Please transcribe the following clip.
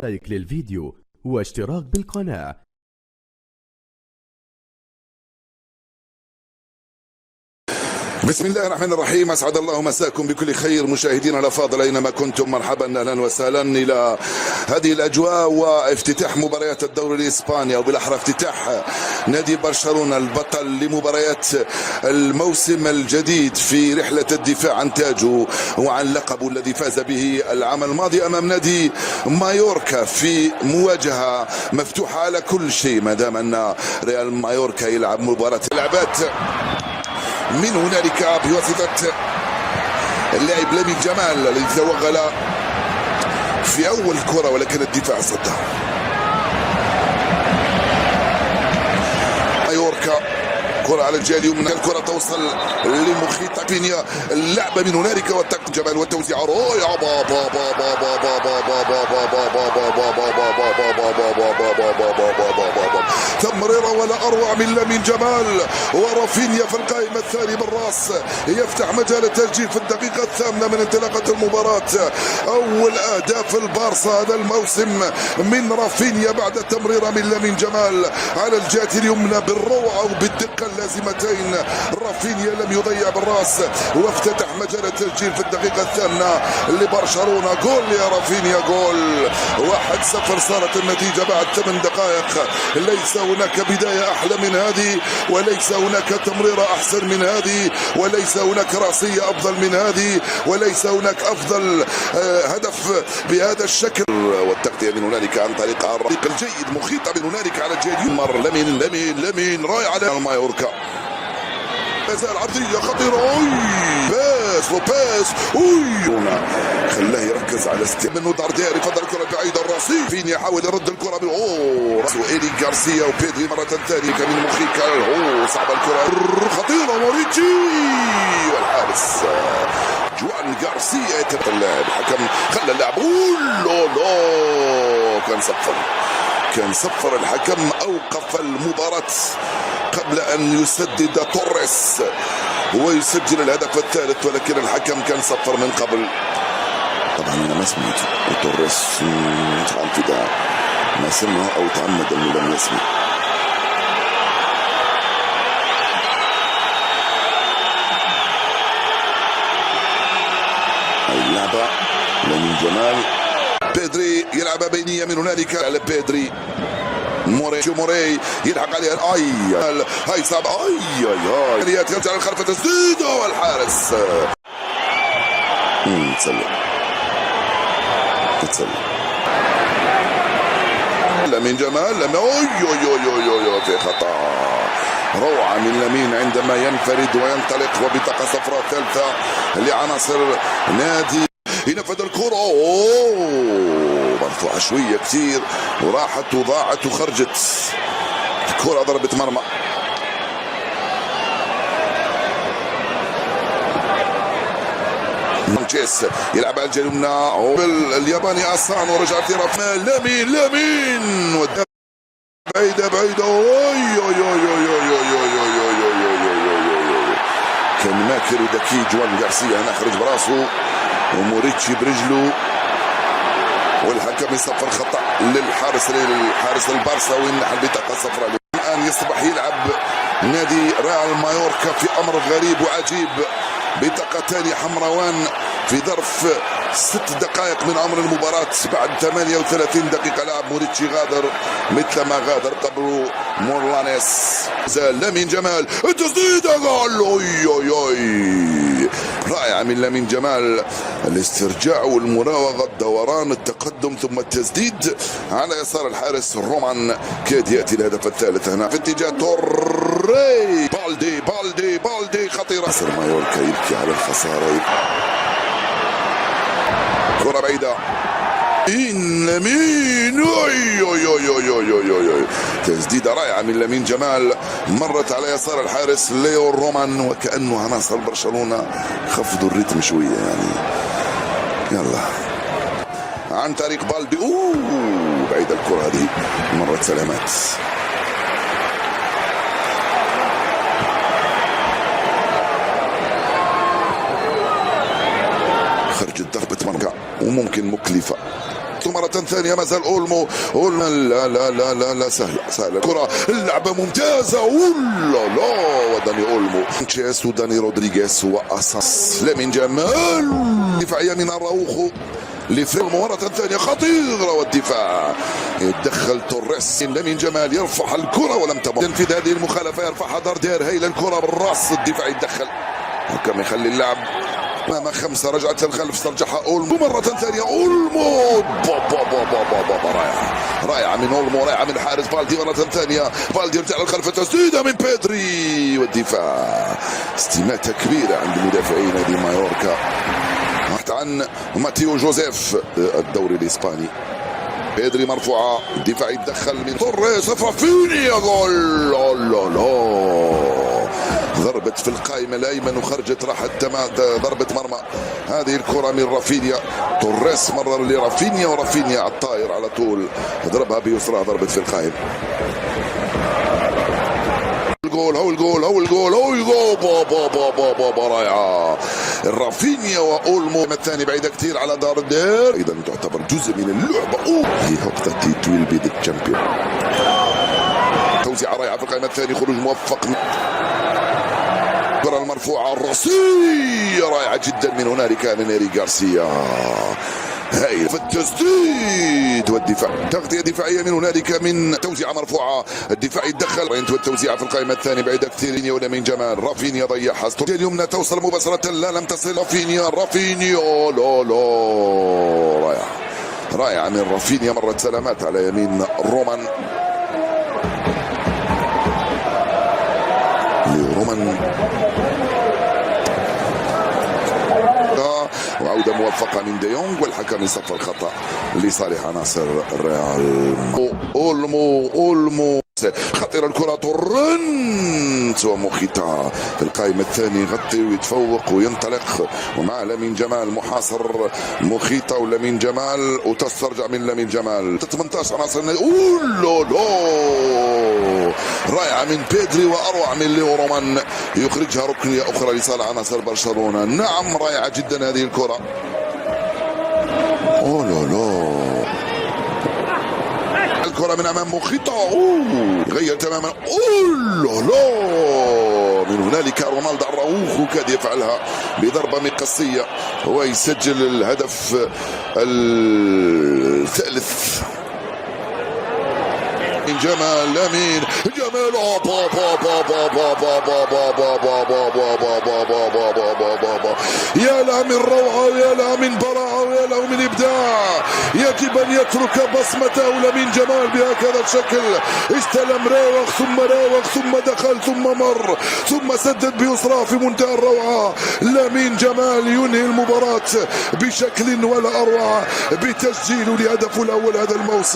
لايك للفيديو واشتراك بالقناة. بسم الله الرحمن الرحيم. اسعد الله مساكم بكل خير مشاهدينا الافاضل اينما كنتم. مرحبا اهلا وسهلا الى هذه الاجواء وافتتاح مباريات الدوري الاسباني، او بالاحرى افتتاح نادي برشلونه البطل لمباريات الموسم الجديد في رحله الدفاع عن تاجه وعن لقبه الذي فاز به العام الماضي امام نادي مايوركا في مواجهه مفتوحه على كل شيء، ما دام ان ريال مايوركا يلعب مباراه لعبات من هنالك بواسطة اللاعب لامين جمال الذي توغل في أول كرة، ولكن الدفاع صدها. مايوركا كرة على الجهة اليمنى، الكرة توصل لمخيط بينيا، اللعبة من هنالك والتقدم جمال والتوزيع رائع. تمريرة ولا أروع من لامين جمال، ورافينيا في القائمة الثاني بالراس يفتح مجال التسجيل في الدقيقة الثامنة من انطلاقة المباراة. أول أهداف البارسا هذا الموسم من رافينيا بعد تمريرة من لامين جمال على الجهة اليمنى بالروعة وبالدقة اللازمتين. رافينيا لم يضيع بالراس وافتتح مجال التسجيل في الدقيقة الثامنة لبرشلونة. جول يا رافينيا، جول 1-0 صارت النتيجة بعد 8 دقائق. ليس هناك بداية أحلى من هذه، وليس هناك تمريرة أحسن من هذه، وليس هناك رأسية أفضل من هذه، وليس هناك أفضل هدف بهذا الشكل. والتغطية من هنالك عن طريق الرقيق الجيد مخيطة من هنالك على الجهة اليمنى. لمين رائع على مايوركا. مازال عرضية خطيرة، باس لوبيز خلاه يركز على منه دارديري. فضل الكرة بعيدة، الرصيف فين يحاول يرد الكرة راسه إيريك غارسيا وبيدري مرة ثانية كمين مخيكا. صعبة الكرة خطيرة، موريتشي والحارس جوان غارسيا يتبع اللاعب. الحكم خلى اللاعب كان صفر الحكم، أوقف المباراة قبل أن يسدد توريس ويسجل الهدف الثالث، ولكن الحكم كان صفر من قبل. طبعا أنا ما سمعت توريس عن كده ما سمع أو تعمد أنه لم يسمع. اللعبة لامين جمال، بيدري يلعب بينية من هنالك على بيدري. موري يلحق عليها، هاي صعبة، يرجع للخلف، تسديده والحارس تسلم لامين جمال. في خطأ، روعة من لامين عندما ينفرد وينطلق وبطاقة صفراء ثالثة لعناصر نادي. ينفذ الكرة، مرفوعة شوية كثير وراحت وضاعت وخرجت. الكرة ضربت مرمى. مانشيس يلعب على الجهة اليمنى، الياباني أسان ورجع في رفمان. لامين بعيدة كان ماكر وذكي جوان غارسيا هنا، خرج براسه وموريتشي برجله، والحكم يصفر خطأ للحارس البارسا وينحل بطاقة صفراء. الآن يصبح يلعب نادي ريال مايوركا في أمر غريب وعجيب، بطاقتان حمراوان في ظرف 6 دقائق من عمر المباراة. بعد 38 دقيقة لعب موريتشي غادر مثل ما غادر قبله مورلانيس. زال لامين جمال، التسديدة جول رائعة من لامين جمال، الاسترجاع والمراوغة، الدوران، التقدم ثم التسديد على يسار الحارس رومان. كاد يأتي الهدف الثالث هنا في اتجاه توري. بالدي خطيرة. نصر مايوركا يبكي على الخسارة. كرة بعيدة لامين، تسديدة رائعة من لامين جمال، مرت على يسار الحارس ليو رومان، وكأنه عناصر برشلونة خفضوا الريتم شوية يعني. يلا عن طريق بالدي، بعيدة الكرة هذه، مرت سلامات. خرجت ضربة مرمى وممكن مكلفة. الكرة مرة ثانية، ما زال اولمو. لا لا لا لا لا، سهلة الكرة، اللعبة ممتازة. لا وداني اولمو، تشيس وداني رودريغيز واساس لامين جمال. دفاعية من اراوخو لفريمو مرة ثانية خطيرة، والدفاع يتدخل توريس. لامين جمال يرفع الكرة ولم تمر. تنفيذ هذه المخالفة، يرفعها داردير. هيل الكرة بالراس، الدفاع يتدخل وكم يخلي اللعب امام خمسة. رجعت للخلف، استرجعها اولمو مرة ثانية. اولمو رائعة من اولمو، رائعة من حارس بالدي مرة ثانية. بالدي يرجع للخلف، تسديدة من بيدري، والدفاع استماتة كبيرة عند مدافعين نادي مايوركا عن ماتيو جوزيف الدوري الاسباني. بيدري مرفوعة، الدفاع يتدخل من توريس. رافينيا جول. ضربة في القائمة الأيمن وخرجت، راحت ضربة مرمى. هذه الكرة من رافينيا، توريس مرر لرافينيا، ورافينيا على الطاير على طول ضربها بيسرى، ضربة في القائمة. هو الجول رائعة. رافينيا واولمو الثاني بعيدة كثير على داردير، ايضا تعتبر جزء من اللعبة. هي هوب ذات ويل بي ذا تشامبيون. توزيعة رائعة في القائمة الثاني، خروج موفق. الكرة المرفوعة الرأسية رائعة جدا من هنالك من إيري غارسيا. هاي في التسديد والدفاع، تغطية دفاعية من هنالك من توزيعة مرفوعة، الدفاع يتدخل. والتوزيعة في القائمة الثانية بعيدة كثير ولامين جمال. رافينيا ضيعها، اليمنى توصل مباشرة، لا لم تصل. رافينيا لا رائعة من رافينيا، مرت سلامات على يمين رومان. وعودة موفقة من ديونغ، والحكم يصفر الخطأ لصالح عناصر الريال. اولمو خطيرة الكرة، تورنت وموخيتا في القائمة الثاني، يغطي ويتفوق وينطلق، ومع لامين جمال محاصر موخيتا ولامين جمال، وتسترجع من لامين جمال. 18 عناصر. رائعة من بيدري واروع من ليو رومان، يخرجها ركنية اخرى لصالح عناصر برشلونة. نعم رائعة جدا هذه الكرة. الكرة من امام موخيتا، غير تماما. من هنالك رونالدو اراوخو كاد يفعلها بضربة مقصية ويسجل الهدف الثالث. من جمال لامين جمال، يا لا من روعة، ويا لا من براعة، ويا لا من إبداع. يجب أن يترك بصمته لامين جمال بهكذا الشكل. استلم، راوغ ثم دخل ثم مر ثم سدد بيسرى في منتهى الروعة. لامين جمال ينهي المباراة بشكل ولا أروع، بتسجيله لهدفه الأول هذا الموسم.